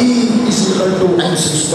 E = mc²।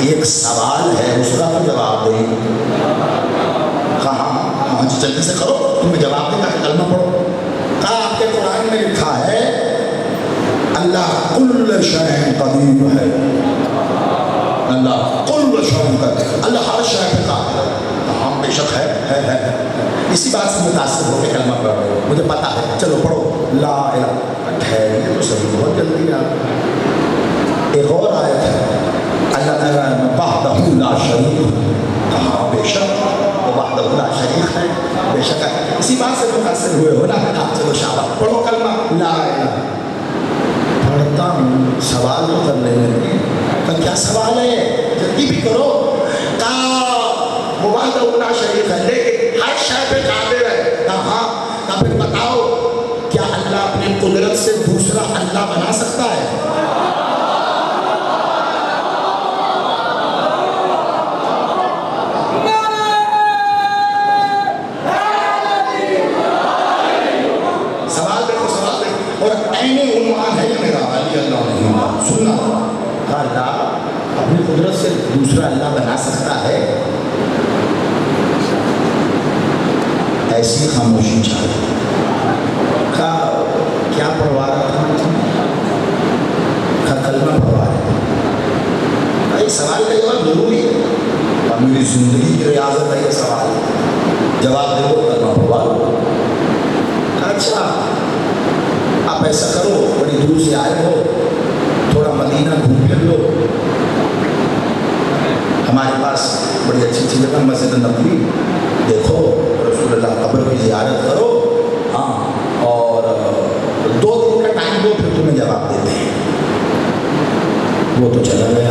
ایک سوال ہے اس کا تو جواب دیں. کہا ہاں جلدی سے کرو, تمہیں جواب دے گا کہ کلمہ پڑھو. کہا آپ کے قرآن میں لکھا ہے اللہ کل شیء قدیر ہے, اللہ کل شیء قدیر, اللہ ہر شے پہ قادر ہے. ہاں بے شک ہے. اسی بات سے متاثر ہو کے کلمہ پڑھ رہے ہو, مجھے پتا ہے, چلو پڑھو لا الہ. ٹھہریے تو صحیح, بہت جلدی آپ. ایک اور آیت ہے اللہ تعالیٰ وحدہ لا شریک, کہا بے شک وہ وحدہ لا شریک ہے, بے شک ہے. اسی بات سے متاثر ہوئے ہو نا, چلو شاباش پڑھو کلمہ لا الہ. پڑھتا ہوں, سوال تو کر لینے میں. کہ کیا سوال ہے, جلدی بھی کرو. کہا وہ وحدہ لا شریک ہے لیکن ہر شے پہ قادر ہے. کہا ہاں, پھر بتاؤ کیا اللہ اپنی قدرت سے دوسرا اللہ بنا سکتا ہے؟ سننا کہا اللہ اپنی قدرت سے دوسرا اللہ بنا سکتا ہے. ایسی خاموشی چاہیے. کہا کیا پڑھوا رہا تھا؟ کہا کلمہ پڑھوا رہا تھا. بھائی سوال کا جواب ضروری ہے, اور میری زندگی کی ریاضت ہے یہ سوال. جواب دے دو, کلمہ پڑھوا دو. اچھا آپ ایسا کرو, بڑی دور سے آئے ہو, تھوڑا مدینہ گھوم پھر لو, ہمارے پاس بڑی اچھی اچھی جگہ مسجد نبوی دیکھو, رسول اللہ قبر کی زیارت کرو, ہاں, اور 2 دن کا ٹائم دو, پھر تمہیں جواب دیتے ہیں. وہ تو چلا گیا.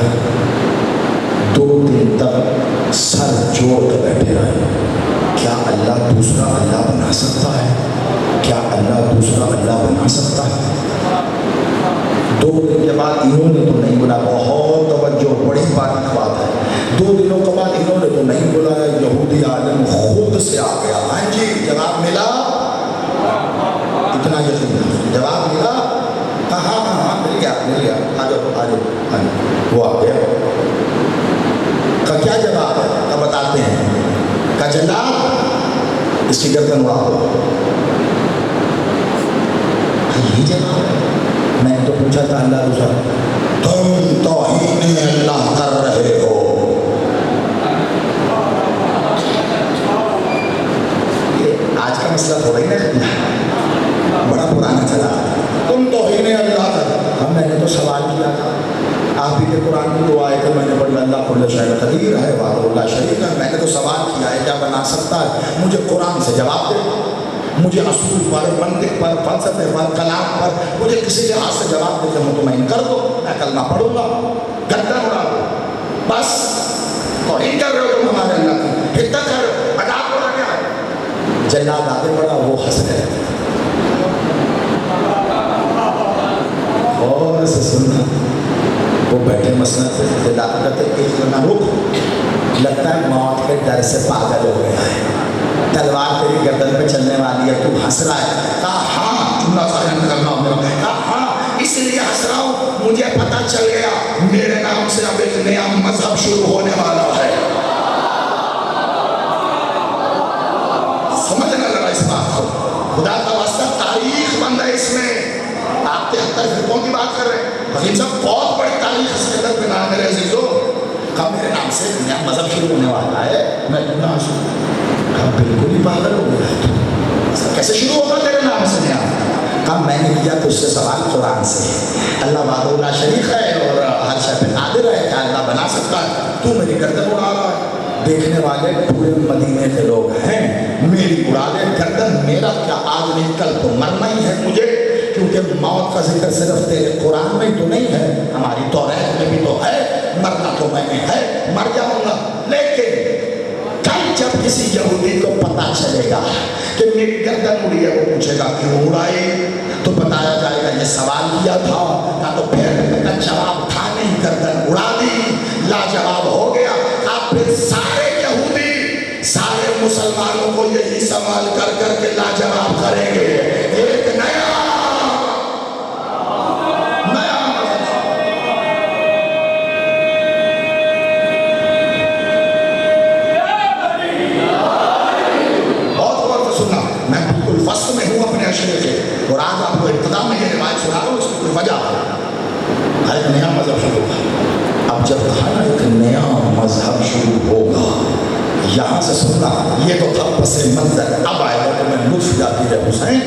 2 دن تک سر جوڑ کر بیٹھے رہے. کیا اللہ دوسرا اللہ بنا سکتا ہے؟ کیا اللہ دوسرا اللہ بنا سکتا ہے؟ 2 دن کے بعد انہوں نے تو نہیں بولا, بہت توجہ, بڑی بات ہے. 2 دنوں کے بعد انہوں نے تو نہیں بلایا, یہودی عالم خود سے آ گیا. ہاں جی جواب ملا, اتنا یقین, جواب ملا. ہاں مل گیا, آ جاؤ. وہ آ گیا. کا کیا جواب ہے؟ کا بتاتے ہیں. کا جناب اس کی گردن اڑا دو. یہی جواب ہے. میں نے تو پوچھا تھا اللہ دوسرا, تم توہین اللہ کر رہے ہو. یہ آج کا مسئلہ تھوڑا ہی نہیں, بڑا پرانا چلا. تم توہین اللہ کر. ہم میں نے تو سوال کیا تھا, آپ ہی کے قرآن کی دعا ہے کہ میں نے پڑھی اللہ کل شیء قدیر ہے, وحدہ لا شریک ہے. میں نے تو سوال کیا ہے کیا بنا سکتا ہے, مجھے قرآن سے جواب دے. مجھے اصول پر, منطق پر, فلسفے پر, کلام پر مجھے کسی لحاظ سے جواب دے کے مطمئن کر دو. میں کلمہ پڑھوں گا, گردن اڑا دو. بس توہین کر رہے ہو تم ہمارے اللہ کی, حدت کر رہے ہو, مذاق اڑا گیا ہے. جلاد آگے بڑھا, وہ ہنس رہے. اور سے سننا, وہ بیٹھے مسند پہ جلاد کرتے ایک نہ رک, لگتا ہے موت کے ڈر سے پاگل ہو گیا ہے, تلوار تیری گردن پہ چلنے والی ہے, تو ہنس رہا ہے. کہا ہاں, جملہ سائن کرنا ہوں. کہا ہاں اس لیے ہنس رہا ہوں, مجھے پتہ چل گیا میرے نام سے اب ایک نیا مذہب شروع ہونے والا ہے. سمجھنے لگا اس بات کو, خدا کا واسطہ تاریخ بند ہے اس میں. آپ 73 فرقوں کی بات کر رہے ہیں, لیکن سب بہت بڑی تاریخ اس کے اندر بنا. میرے عزیزو, کہا میرے نام سے نیا مذہب شروع ہونے والا ہے. میں کہا بالکل ہی پاگل ہو گیا ہے, کیسے شروع ہوگا تیرے نام سے نیا؟ کہا میں نے کیا تو اس سے سوال قرآن سے. اللہ وحدہ لا شریک ہے اور ہر شے پہ قادر ہے, کیا اللہ بنا سکتا ہے؟ تو میری گردن اڑا رہا ہے. دیکھنے والے پورے مدینے کے لوگ ہیں, میری اڑا دے گردن. میرا کیا آج نہیں کل تو مرنا ہی ہے مجھے, کیونکہ موت کا ذکر صرف تیرے قرآن میں تو نہیں ہے, ہماری توریت میں بھی تو ہے. مرنا تو میں نے ہے, مر جاؤں گا. لیکن کل جب کسی یہودی کو پتا چلے گا کہ میری گردن اڑی ہے, وہ پوچھے گا کیوں اڑائی, تو بتایا جائے گا یہ سوال کیا تھا. نہ تو پھر کا جواب تھا نہیں, گردن اڑا دی, لاجواب ہو گیا. آپ پھر سارے یہودی سارے مسلمانوں کو یہی سوال کر کر کے لاجواب کریں گے. ایک نیا وجہ ایک نیا مذہب شروع ہوا. اب جب کہا نا ایک نیا مذہب شروع ہوگا, یہاں سے سننا, یہ تو تھا پس منظر, اب آئے گا تو میں لطف جاتی ہے حسین.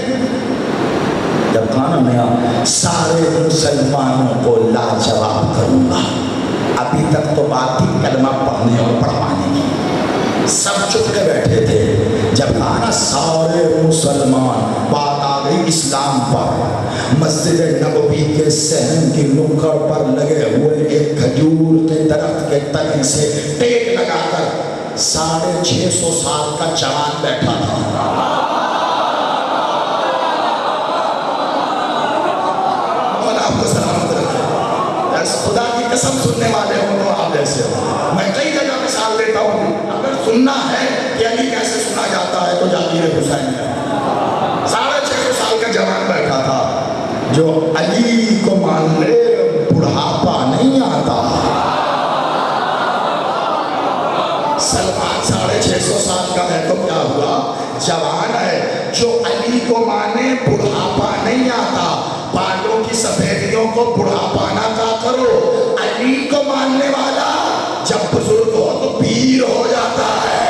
جب کہا نا نیا, سارے مسلمانوں کو لاجواب کروں گا. ابھی تک تو بات تھی کلمہ پڑھنے اور پڑھوانے کی, سب چپ کے بیٹھے تھے. جب کہا نا سارے مسلمان, بات آ گئی اسلام پر. مسجد نبوی کے صحن کی نکڑ پر لگے ہوئے ایک کھجور کے درخت کے تنے سے ٹیک لگا کر 650 سال کا جوان بیٹھا تھا. خدا کی قسم سننے والے ہوں تو آپ ایسے ہو. میں کئی جگہ مثال دیتا ہوں, اگر سننا ہے کہ علی کیسے سنا جاتا ہے تو جاگیر حسین ہے. 650 سال کا جوان بیٹھا تھا, جو علی کو مان لے بڑھاپا نہیں آتا. سلمان 650 سال کا ہے تو کیا ہوا, جوان ہے. جو علی کو مانے بڑھاپا نہیں آتا. بالوں کی سفیدیوں کو بڑھاپا نہ کہا کرو. علی کو ماننے والا جب بزرگ ہو تو پیر ہو جاتا ہے.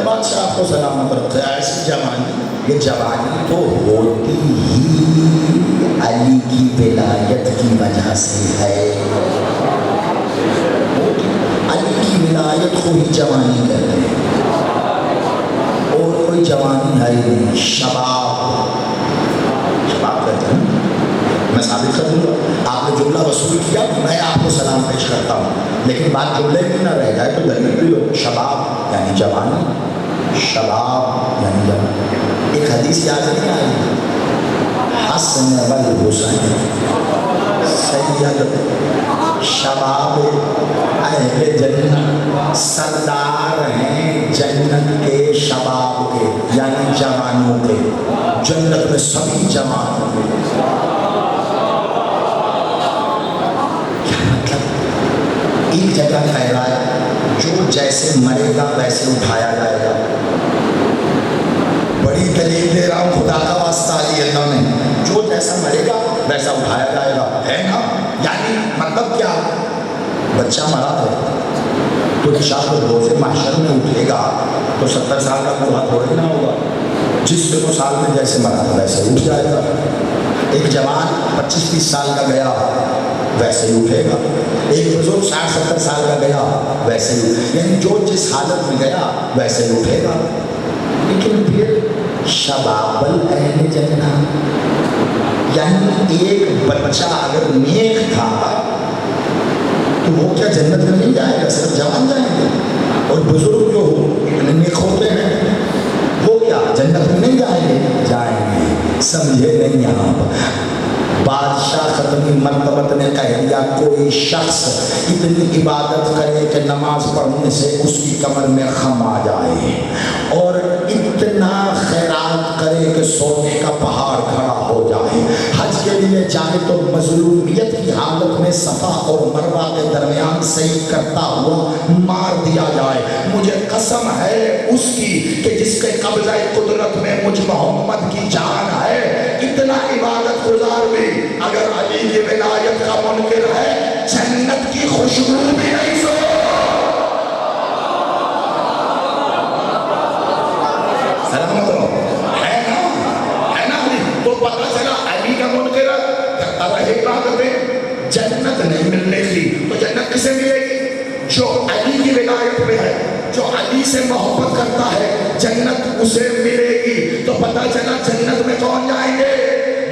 بادشاہ کو سلامت رکھے. ایسی جوانی, یہ جوانی تو ہوتی ہی علی کی ولایت کی وجہ سے ہے. علی کی ولایت کو ہی جوانی کہتے ہیں, اور کوئی جوانی ہے نہیں. شباب, شباب کہتے ہیں. میں ثابت کر دوں گا, آپ نے جملہ وصول کیا, میں آپ کو سلام پیش کرتا ہوں, لیکن بات جملے میں نہ رہ جائے تو دلیل بھی ہو. شباب یعنی جوانی, شباب یعنی جوانی. ایک حدیث یاد نہیں آئی, حسن والحسین سید شباب اہل جنت, سردار ہیں جنت کے شباب کے, یعنی جوانوں کے. جنت میں سبھی جوانوں کے. ایک جگہ ٹھہرا ہے, جو جیسے مرے گا ویسے اٹھایا جائے گا. بڑی دلیل دے رہا ہوں خدا کا واسطہ علی اللہ نے, جو جیسا مرے گا ویسا اٹھایا جائے گا, ہے نا. یعنی مطلب کیا, بچہ مرا ہے تو شاید روز محشر میں اٹھے گا تو 70 سال کا بوڑھا تھوڑے نہ ہوگا. جس 2 سال میں جیسے مرا تھا ویسے اٹھ جائے گا. ایک جوان 25-30 سال کا گیا ویسے ہی اٹھے گا. ایک بزرگ 60-70 سال کا گیا ویسے ہی, یعنی جو جس حالت میں گیا ویسے ہی اٹھے گا. لیکن پھر شباب اہل جنت, یعنی ایک بچہ اگر نیک تھا تو وہ کیا جنت میں نہیں جائے گا, صرف جوان جائیں گے. اور بزرگ جو اتنے نیک ہوتے ہیں وہ کیا جنت میں نہیں جائیں گے, جائیں گے. سمجھے نہیں آپ. بادشاہ ختمی مرتبت نے کہہ دیا, کوئی شخص اتنی عبادت کرے کہ نماز پڑھنے سے اس کی کمر میں خم آ جائے, اور اتنا خیرات کرے کہ سونے کا پہاڑ کھڑا ہو جائے, حج کے لیے جائے تو مظلومیت کی حالت میں صفا اور مروہ کے درمیان صحیح کرتا ہوا مار دیا جائے. مجھے قسم ہے اس کی کہ جس کے قبضہ قدرت میں مجھ محمد کی جان ہے, اتنا عبادت گزار بھی اگر علی کی ولایت کا منکر ہے, جنت کی خوشبو بھی نہیں سو. سلامت رہو, ہے نا علی. تو پتہ چلا علی کا منکر کرتا رہے عبادتیں, جنت نہیں ملنے کی. تو جنت کسے ملے گی, جو علی کی ولایت میں ہے, جو علی سے محبت کرتا ہے, جنت اسے ملے گی. تو پتہ چلا جنت میں کون جائیں گے,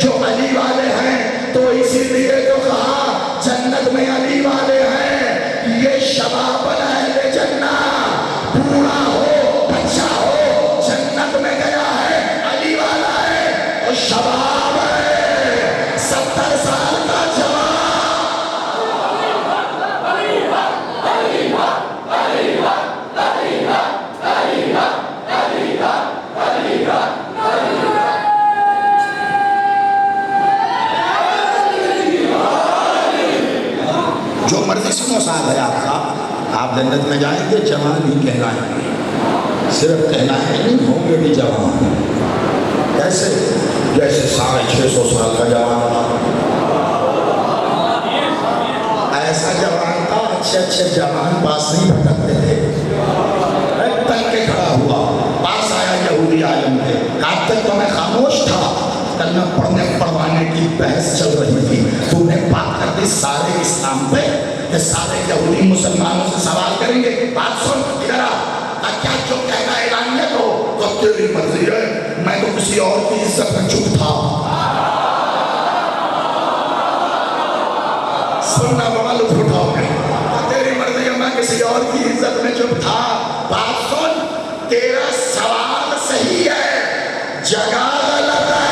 جو علی والے ہیں. تو اسی لیے تو کہا جنت میں علی والے ہیں. یہ شباب اہل جنت, بوڑھا ہو بچہ ہو جنت میں گیا ہے, علی والا ہے. اور شباب ہے 70 سال کا جوان, یہ جوان ہی کہلائیں گے، صرف کہلائیں گے نہیں، ہوں گے بھی جوان. کیسے؟ جیسے 650 سال کا جوان تھا، ایسا جوان تھا. اچھے اچھے جوان پاس نہیں بھٹکتے تھے. تل کے کھڑا ہوا، پاس آیا یہودی عالم کے، کہا تک تو میں خاموش تھا، کلمہ پڑھنے پڑھوانے کی بحث چل رہی تھی، تو نے بات کر دی سارے اسلام پہ کہ سارے یہودی مسلمانوں سے سوال کریں گے. بات سن ادھر آ، کیا جو کہنا اعلان ہے تو تیری مرضی ہے، میں تو کسی اور کی عزت میں چپ تھا. سننا بڑا لطف اٹھاؤ گے، تیری مرضی ہے میں کسی اور کی عزت میں چپ تھا. بات سن، تیرا سوال صحیح ہے، جگہ غلط ہے.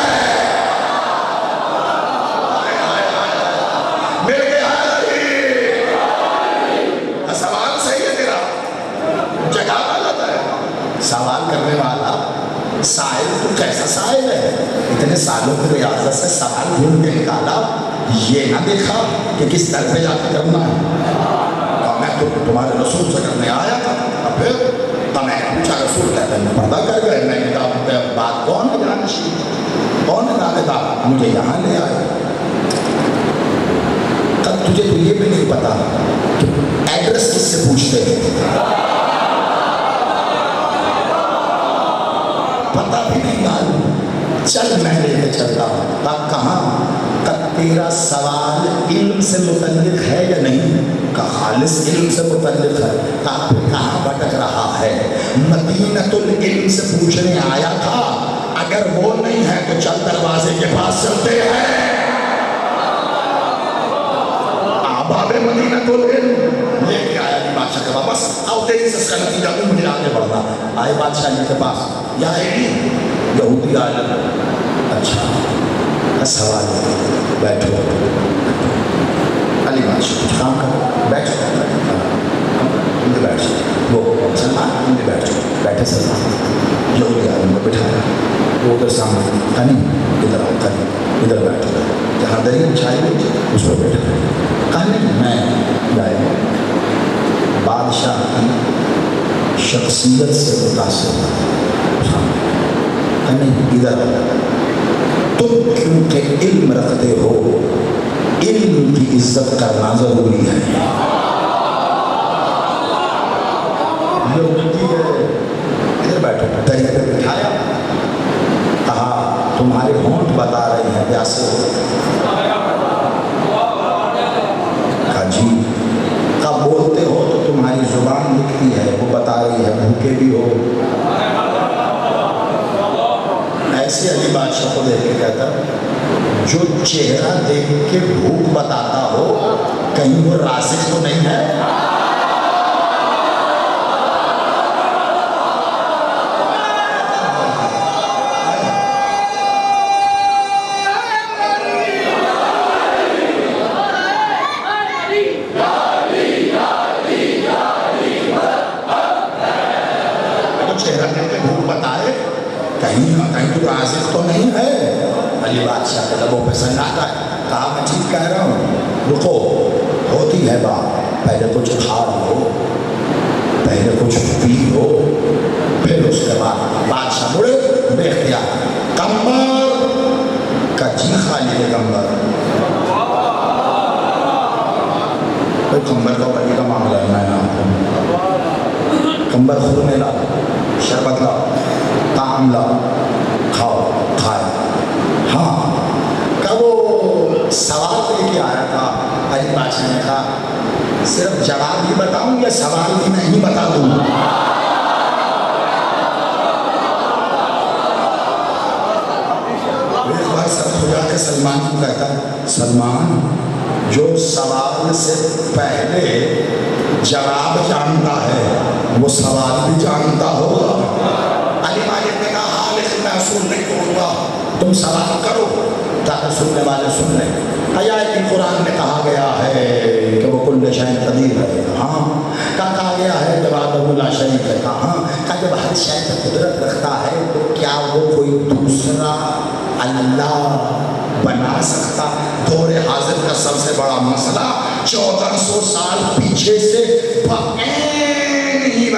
مل گیا سوال صحیح ہے تیرا، جگہ غلط ہے. سوال کرنے والا سائل تو کیسا سائل ہے؟ اتنے سالوں کی ریاضت سے سوال ڈھونڈ کے نکالا، یہ نہ دیکھا کہ کس طرح پہ جا کے کرنا ہے. میں تو تمہارے رسول سے کرنے آیا تھا. اب پھر میں نے پوچھا رسول کہتے ہیں پردہ کر گئے. میں نے کہا بات کون ہے جانشی، کون ہے دانے دار، مجھے یہاں لے آئے. تب تجھے تو یہ بھی نہیں پتا کہ ایڈریس کس سے پوچھتے ہیں، پتہ بھی نہیں معلوم. چل میں لے کے چلتا ہوں. تب کہاں تک تیرا سوال علم سے متعلق ہے یا نہیں؟ کا خالص علم سے متعلق ہے. آپ کہاں بھٹک رہا ہے؟ مدینۃ العلم سے پوچھنے آیا تھا، اگر وہ نہیں ہے تو چل دروازے کے پاس چلتے ہیں. آباب مدینۃ العلم لے کے آیا بادشاہ کے پاس. آؤ تیزی سے اس کا نتیجہ کو مجھے آگے بڑھنا. آئے بادشاہ کے پاس، یا یہودی عالم. اچھا سوال ہے، بیٹھو. علی بادشاہ کچھ کام کرو، بیٹھ بیٹھ. وہ سلمان تم بیٹھ جاؤ. بیٹھے سلمان، یہودی عالم کو بٹھایا. وہ ادھر سامنے کنی ادھر آؤ، کنی ادھر بیٹھو، جہاں دری بچھائی ہوئی اس پر بیٹھے. کہنے میں گائے بادشاہ کی شخصیت سے متاثر کہنے ادھر تم کیونکہ علم رکھتے ہو، علم کی عزت کرنا ضروری ہے. ادھر بیٹھو. دری پہ بٹھایا، کہا تمہارے ہونٹ بتا رہے ہیں پیاسے ہو. کہا جی. کب بولتے ہو تو تمہاری زبان لکھتی ہے، وہ بتا رہی ہے بھوکے بھی ہو. ایسے علی بادشاہ کو دیکھ کے کہتا جو چہرہ دیکھ کے بھوک بتاتا ہو کہیں وہ رازق تو نہیں ہے؟ چہرہ دیکھ کے بھوک بتائے کہیں تو رازق تو نہیں ہے. علی بادشاہ کے لبوں پہ سناٹا ہے. کہا میں ٹھیک کہہ رہا ہوں، رکو، ہوتی ہے بات. پہلے کچھ کھا لو، پہلے کچھ پی لو، پھر اس کے بعد. بادشاہ مڑے بے اختیار کمبر کا جی خالی ہے. کمبر کا بڑی کا معاملہ ہے. میں کمبر خورنے لا، شربت لا، تعام لا، کھاؤ. کھایا. ہاں کب وہ سوال لے کے آیا تھا علی بادشاہ نے کہا صرف جواب ہی بتاؤں یا سوال بھی میں ہی بتا دوں؟ ایک بار سر کھجا کے سلمان کو کہتا ہے سلمان جو سوال سے پہلے جواب جانتا ہے وہ سوال بھی جانتا ہوگا. علی مالک نے کہا ہاں لیکن میں اصول نہیں کروں گا، تم سوال کرو تاکہ سننے والے سن لیں. آیات کی قرآن میں کہا گیا ہے کہ وہ کل شیء قدیر ہے. ہاں کہا گیا ہے کہ وحدہ لا شریک ہے. کہا جب ہر شے پہ قدرت رکھتا ہے تو کیا وہ کوئی دوسرا اللہ بنا سکتا؟ دور حاضر کا سب سے بڑا مسئلہ 1400 سال پیچھے سے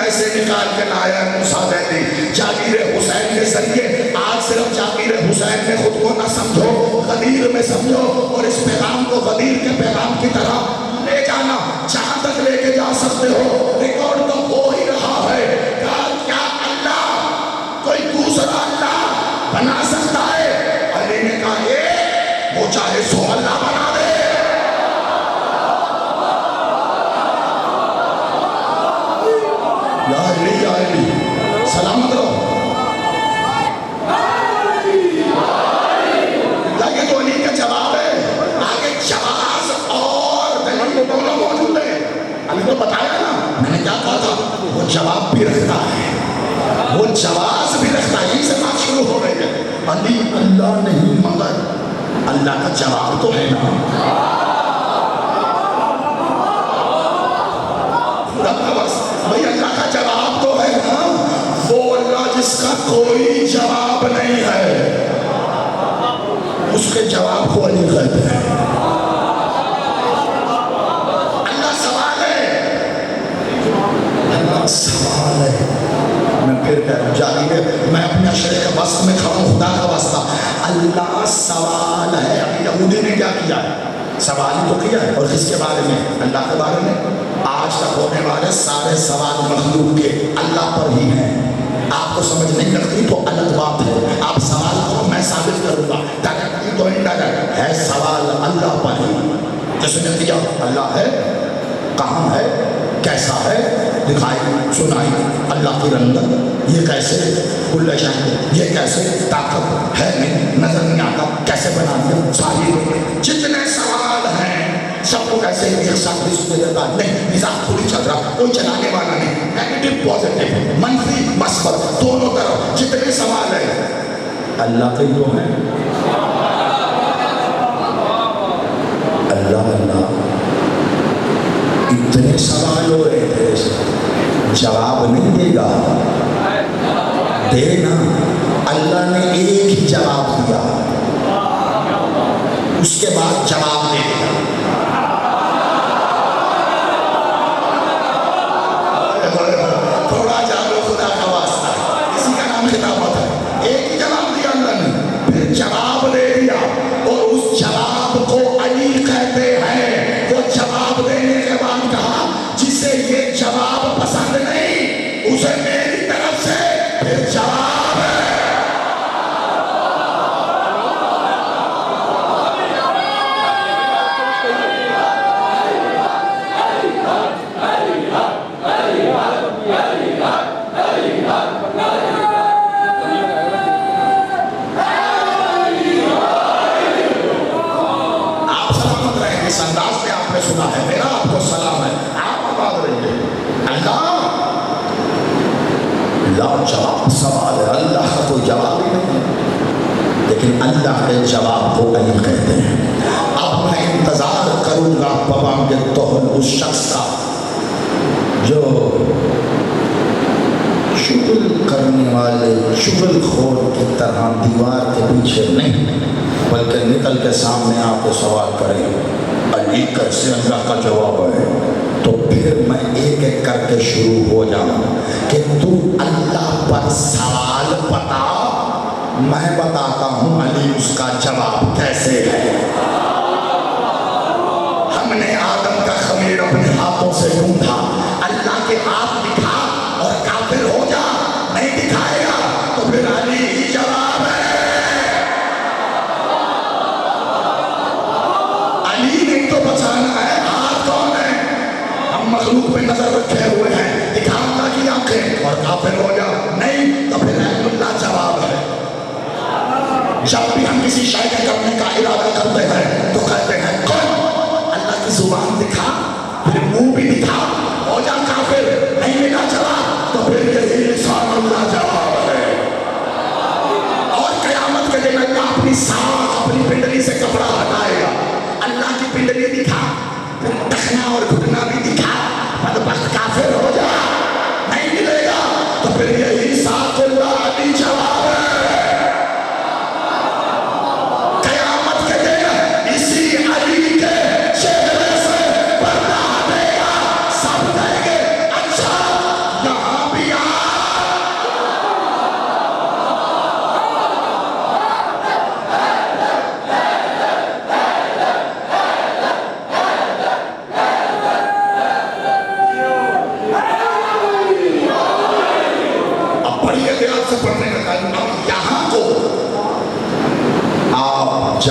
پیسے نکال کے لایا موسیٰ نے دی جاگیر حسین کے ذریعے آج صرف جاگیر حسین میں خود کو نہ سمجھو غدیر میں سمجھو اور اس پیغام کو غدیر کے پیغام کی طرح لے جانا جہاں تک لے کے جا سکتے ہو ریکارڈ تو ہو ہی رہا ہے کیا اللہ کوئی دوسرا اللہ بنا سکتا ہے علی نے کہا وہ چاہے 100 اللہ بنا دے یا علی سلامت رہو یہ تو علی کا جواب ہے آگے جواز اور دلیل دونوں موجود ہیں علی تو بتایا نا میں نے کیا کہا تھا وہ جواب بھی رکھتا ہے وہ جواز بھی رکھتا ہے یہیں سے بات شروع ہو رہی ہے علی اللہ نہیں مگر اللہ کا جواب تو ہے نا بھئی اللہ کا جواب تو ہے نا وہ اللہ جس کا کوئی جواب نہیں ہے اس کے جواب کو علی کہتے ہیں اللہ سوال ہے اللہ سوال ہے میں پھر کہہ رہا ہوں جاگیر میں اپنے عشرے کا وسط میں کھڑا ہوں خدا کا واسطہ اللہ سوال ہے ابھی یہودی نے کیا کیا ہے سوال ہی تو کیا ہے اور کس کے بارے میں اللہ کے بارے میں آج تک ہونے والے سارے سوال مخلوق کے اللہ پر ہی ہیں آپ کو سمجھ نہیں لگتی تو الگ بات ہے آپ سوال کو میں ثابت کروں گا ڈائریکٹلی تو انڈائریکٹ ہے سوال اللہ پر ہی جس نے دیا اللہ ہے کہاں ہے کیسا ہے دکھائی سنائی اللہ کی رنگت یہ کیسے کل شاہد یہ کیسے طاقت ہے نہیں نظر نہیں آتا کیسے بنا دیا ساری جتنے سوال ہیں سب کو کیسے ایک ساتھ رسک دے دیتا نہیں نظام تھوڑی چل رہا کوئی چلانے والا نہیں نیگیٹو پازیٹیو منفی مثبت دونوں طرف جتنے سوال ہیں اللہ کے جو ہیں اللہ اللہ اتنے سوال ہو رہے تھے جواب نہیں دے گا دے نا اللہ نے ایک ہی جواب دیا اس کے بعد جواب دے دیا تھوڑا جانو خدا کا واسطہ اسی کا نام خطابت ہے ایک ہی جواب دیا اللہ نے پھر جواب دے دیا اور اس جواب کو علی کہتے ہیں وہ جواب دینے کے بعد کہا جسے یہ جواب پسند نہیں اسے میری طرف سے پھر جواب ہے اس انداز میں آپ نے سنا ہے میرا آپ کو سلام ہے آپ آباد رہیے اللہ جواب سوال ہے اللہ کا کوئی جواب ہی نہیں لیکن اللہ کے جواب کو علی کہتے ہیں اب میں انتظار کروں گا بوانگ توہل اس شخص کا جو شغل کرنے والے شغل خور کی طرح دیوار کے پیچھے نہیں بلکہ نکل کے سامنے آپ کو سوال کریں علی کیسے اللہ کا جواب ہے تو پھر میں ایک ایک کر کے شروع ہو جاؤں کہ تو اللہ پر سوال بتا میں بتاتا ہوں علی اس کا جواب کیسے ہے ہم نے آدم کا خمیر اپنے ہاتھوں سے ڈھونڈا اللہ کے ہاتھ دکھا اور کافر ہو جا نہیں دکھائے گا تو پھر علی ہی جواب ہے علی نے تو بچانا ہے ہاتھ کون ہے ہم مخلوق پہ نظر رکھے ہوئے ہیں دکھا اللہ کی آنکھیں اور کافر ہو جا نہیں تو پھر اللہ جواب ہے جب بھی ہم کسی شے کے کرنے کا ارادہ کرتے ہیں تو کہتے ہیں کون اللہ کی زبان دکھا پھر منہ بھی دکھا ہو جا کافر نہیں ملا جواب تو پھر یہی لسان اللہ جواب ہے اور قیامت کے دن اللہ اپنی سانس اپنی پنڈلی سے کپڑا ہٹائے گا اللہ کی پنڈلی دکھا پھر ٹخنا اور گھٹنا بھی دکھا بدبخت کافر ہو جا نہیں ملے گا تو پھر یہی ساتھ اللہ علی جواب ہے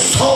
100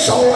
100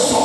100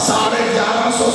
1150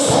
100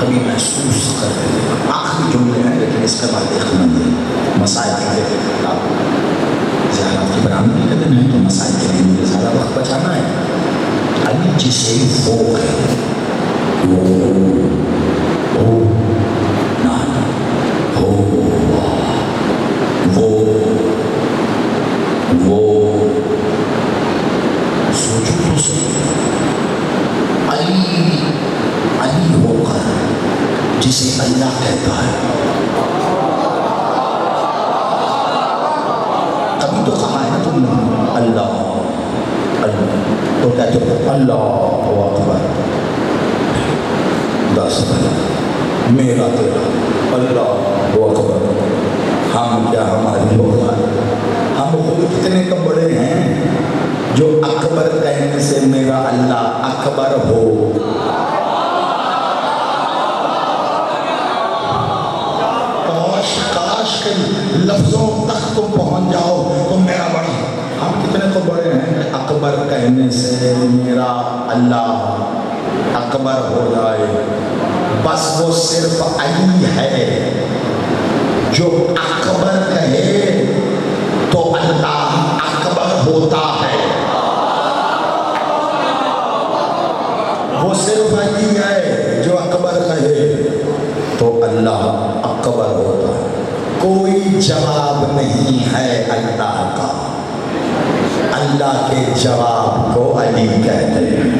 کبھی محسوس کرتے ہیں. آخری جملے ہیں لیکن اس کے بعد ایک منزل مسائل کے زیارات کی برآمدی کے دن ہے تو مسائل کے لیے مجھے زیادہ وقت بچانا ہے. علی جسے فوق ہے وہ نانا وہ سوچو تو صحیح. علی ہو کر جسے اللہ کہتا ہے. کبھی تو کہا ہے نا تم نے اللہ تو کہتے ہو اللہ اکبر. دس میرا تیرا اللہ اکبر. ہم کیا ہماری ہوگا. ہم خود کتنے تو بڑے ہیں جو اکبر کہنے سے میرا اللہ اکبر ہو. کاش کے لفظوں تک تم پہنچ جاؤ تم میرا بڑا. ہم کتنے تو بڑے ہیں اکبر کہنے سے میرا اللہ اکبر ہو جائے. بس وہ صرف علی ہے جو اکبر کہے تو اللہ اکبر ہوتا ہے. وہ صرف علی ہے جو اکبر کہے تو اللہ اکبر ہوتا ہے. کوئی جواب نہیں ہے اللہ کا. اللہ کے جواب کو علی کہتے ہیں.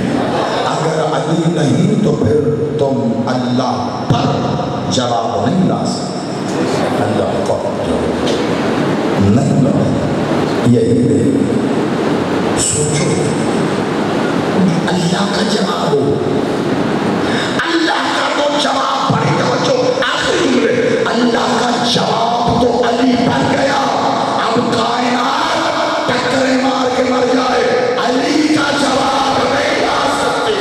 اگر علی نہیں تو پھر تم اللہ پر جواب نہیں لا سکتے. اللہ پر نہیں لا. یہی سوچو اللہ کا جواب ہو. اللہ کا تو جواب بڑی توجہ آخری جملے. اللہ کا جواب تو علی بن گیا. اب کائنات ٹکرے مار کے مر جائے علی کا جواب نہیں لا سکتے.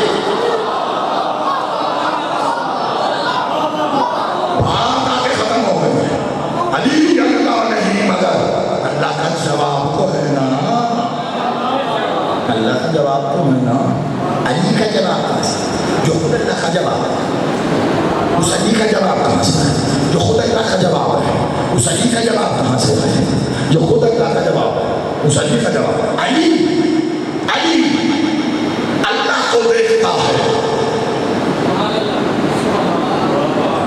بات آگے ختم ہو گئی. علی اللہ نہیں مگر اللہ کا جواب تو ہے نا. اللہ کا جواب تو ہے نا. علی کا جواب کہاں سے جو خود اللہ کا جواب ہے. اس علی کا جواب کہاں سے ہے جو خود اللہ کا جواب ہے. اس علی کا جواب کہاں سے ہے جو خود اللہ کا جواب ہے. اس علی کا جواب علی اللہ کو دیکھتا ہے.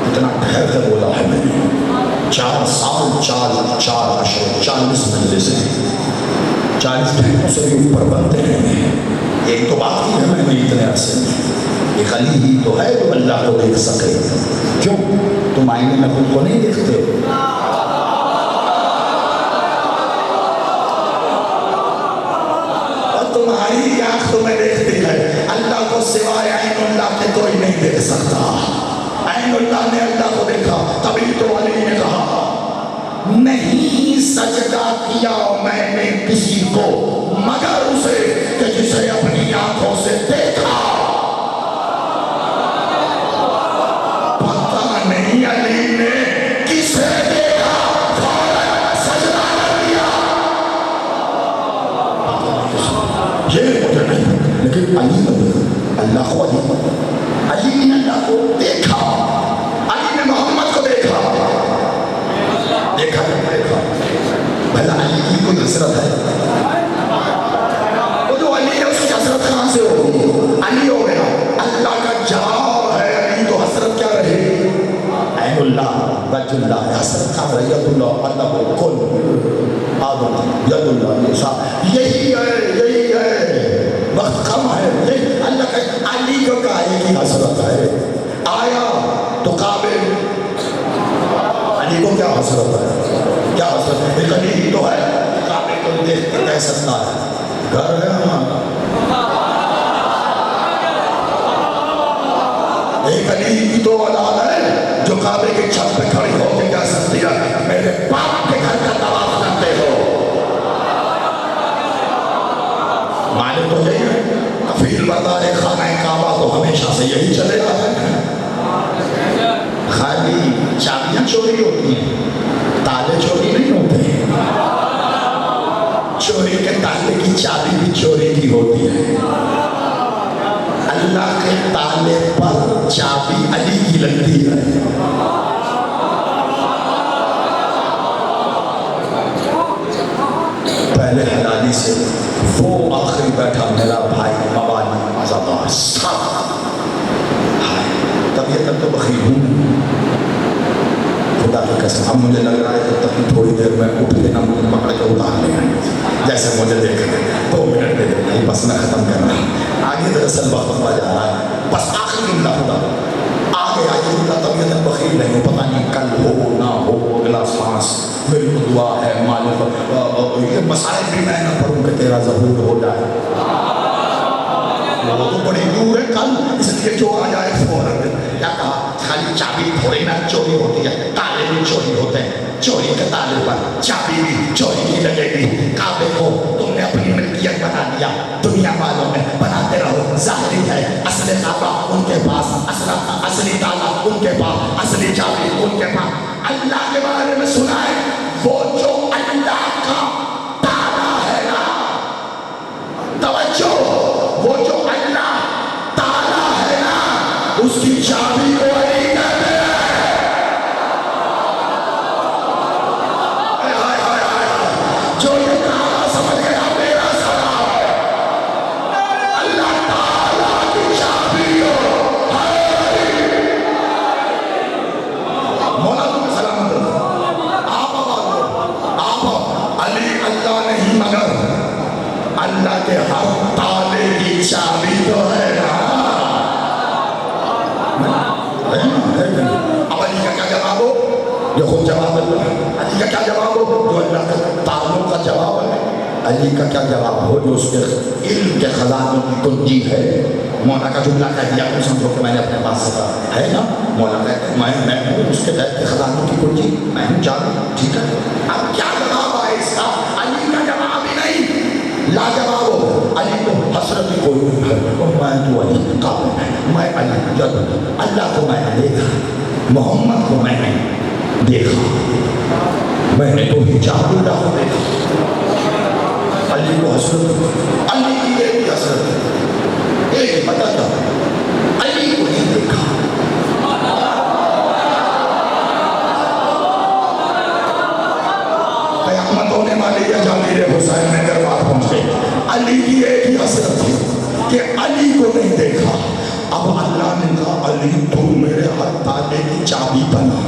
اتنا ٹھہر کر بولا ہے میں نے. 4 سال 4 اشرف 40 مجلس ہیں. 40 گھنٹوں سے بھی اوپر بنتے ہیں. ایک تو بات کی ہے میں نے اتنے عرصے میں. ایک علی ہی تو ہے جو اللہ کو دیکھ سکے. کیوں تم آئینے میں خود کو نہیں دیکھتے؟ اور تمہاری آنکھ تمہیں دیکھتی ہے. اللہ کو سوائے عین اللہ کے کوئی نہیں دیکھ سکتا. عین اللہ نے اللہ کو دیکھا. تبھی تو علی نے کہا نہیں سجدہ کیا میں نے کسی کو مگر اسے کہ جسے اپنی آنکھوں سے دیکھا. پتہ نہیں علی نے کسے دیکھا فوراً سجدہ کر دیا. یہ مجھے نہیں لیکن علی نے اللہ کو علی نے اللہ کو دیکھا. علی نے محمد کو دیکھا. دیکھا بھلا علی کی کوئی حسرت ہے؟ وہ جو علی ہے اس کی حسرت کہاں سے ہوگی؟ علی ہو گیا. اللہ کا جواب ہے علی تو حسرت کیا رہے؟ عین اللہ وجہ اللہ. حسرت کہاں رہے؟ ید اللہ اللہ کو کل آدم ید اللہ. یہی ہے وقت کم ہے. اللہ کا علی کو کہا کی حسرت ہے. آیا تو کعبے علی کو کیا حسرت ہے؟ کیا حسرت ہے؟ ایک علی ہی تو ہے. کعبے کو دیکھ کے کہہ سکتا ہے گھر ہے ہمارا. ایک علی ہی تو اولاد ہے جو کعبے کے چھت پہ کھڑی ہو کے کہہ سکتی ہے میرے باپ کے گھر کا طواف کرتے ہو. مانے تو یہی ہے. کفیل بردار خانہ کعبہ تو ہمیشہ سے یہی چلے گا ہے. خالی چابیاں چوری ہوتی ہیں تالے چوری نہیں ہوتے. چوری کے تالے کی چابی بھی چوری کی ہوتی ہے. اللہ کے تالے پر چابی علی کی اچھی لگتی ہے. پہلے حلالی سے وہ آخری بیٹھا میرا بھائی موالی آزادار سب. طبیعت تک تو بخیل ہوں خدا کی قسم. اب مجھے لگ رہا ہے جب تک کہ تھوڑی دیر میں اٹھ کے نہ مجھے پکڑ کے اتار لے آئیں جیسے مجھے دیکھ رہے 2 منٹ دے دیں بس میں ختم کر رہا ہوں. آگے دراصل وقت ہوا جا رہا ہے. بس آخری جملہ خدا آگے آگے جملہ طبیعت تک بخیل نہیں ہو. پتہ نہیں کل ہو نہ ہو اگلا سانس میری کو دعا ہے مالک یہ مسائل بھی میں نہ پڑھوں کہ تیرا ظہور ہو جائے. وہ تو بڑی دور ہے کل اس لیے جو آ جائے فوراً. کیا کہا خالی چابی تھوڑی نہ چوری ہوتی ہے تالے بھی چوری ہوتے ہیں. چوری کے تالے پر چابی بھی چوری کی لگے گی. کعبے کو تم نے اپنی ملکیت بنا دیا. دنیا والوں میں بناتے رہو ظاہری ہے اصل کعبہ ان کے پاس اصلی تالا ان کے پاس اصلی چابی ان کے پاس. اللہ کے بارے میں سنا ہے وہ جو اللہ کا تالا ہے نا توجہ وہ جو اللہ تالا ہے نا اس کی چابی کو علی کہتے ہیں. جو یہ تالا سمجھ گیا میرا سلام اللہ تعالیٰ کی چابی ہو. مولا تمہیں سلامت آپ علی اللہ نہیں مگر اللہ کے ہر تالے کی چابی تو ہے نا. اب علی کا کیا جواب ہو یہ خود جواب ہے. علی کا کیا جواب ہو جو اللہ کے تالوں کا جواب ہے. علی کا کیا جواب ہو جو اس کے علم کے خزانوں کی کنجی ہے. مولا کا جملہ کہہ دیا تو سمجھو کہ میں نے اپنے پاس سے کہا ہے نا. مولا کہتے ہیں میں ہوں اس کے غیب کے خزانوں کی کنجی میں ہوں جانوں. ٹھیک ہے اب کیا جواب ہے اس کا. علی کا جواب ہی نہیں لاجواب ہو. علی کو حسرت کی کوئی نہیں ہے اور میں تو علی کا میں علی جب اللہ کو میں نے دیکھا محمد کو میں نے دیکھا میں نے تو حجاب اللہ کو دیکھا. علی کو حسرت علی کی ایک ہی حسرت ہے ایک پتہ تھا علی کو نہیں دیکھا. قیامت ہونے والی ہے جاگیر حسین میں دربار پہنچ گئے. علی کی ایک ہی حسرت تھی کہ علی کو نہیں دیکھا. اب اللہ نے کہا علی تو میرے ہر تالے کی چابی بنا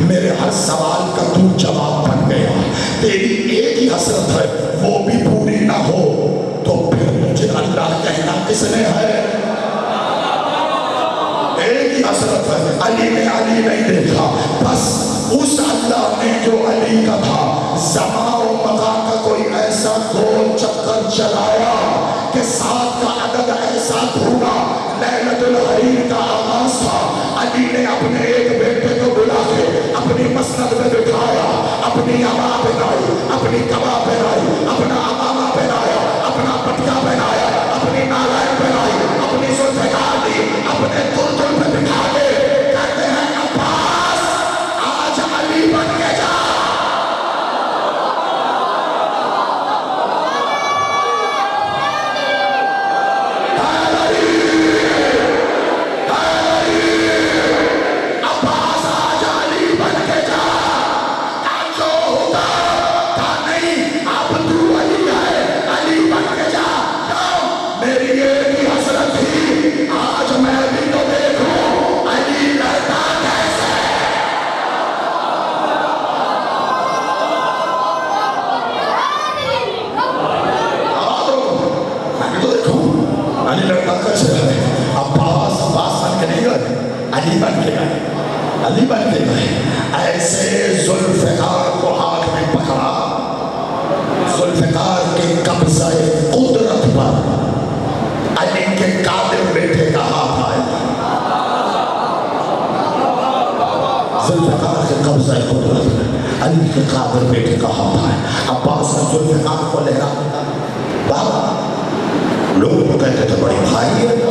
میرے ہر سوال کا تو جواب بن گیا. تیری ایک ہی حسرت ہے وہ بھی پوری نہ ہو تو پھر مجھے اللہ کہنا کس نے ہے. ایک ہی حسرت ہے علی نے علی نہیں دیکھا. بس اس اللہ نے جو علی کا تھا زمان و مکان کا کوئی ایسا گول چکر چلایا کہ 7 کا عدد ایسا ڈھونڈا. لیلۃ الحریر کا آغاز تھا. علی نے اپنے ایک بیٹے کو بلا کے اپنی مسند میں بٹھایا اپنی عبا پہنائی اپنی قبا پہنائی اپنا عمامہ پہنایا اپنا پٹیا پہنایا اپنی نالائن پہنائی اپنی زلفکار دی اپنے تلتل پہ بٹھا کے کہتے ہیں عباس آج علی بن کے جا. علی بن کے گئے علی بن کے گئے. ایسے ذوالفقار کو ہاتھ میں پکڑا. ذوالفقار کے قبضہ قدرت پر علی کے قادر بیٹے کا ہاتھ آیا. ذوالفقار کے قبضہ قدرت پر علی کے قادر بیٹے کا ہاتھ آیا. عباس نے ذوالفقار کو لہرا بابا لوگ تو کہتے تھے بڑی بھائی ہے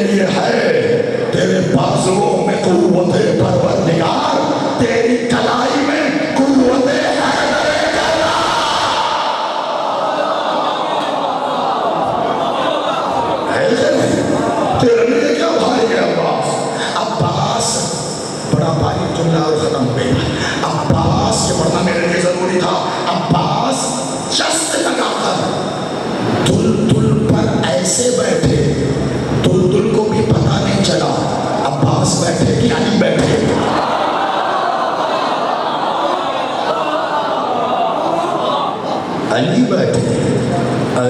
لیے ہے تیرے بازوؤں میں قوت پروردگار تیری کلائی میں قوت حیدر کرا. حیدر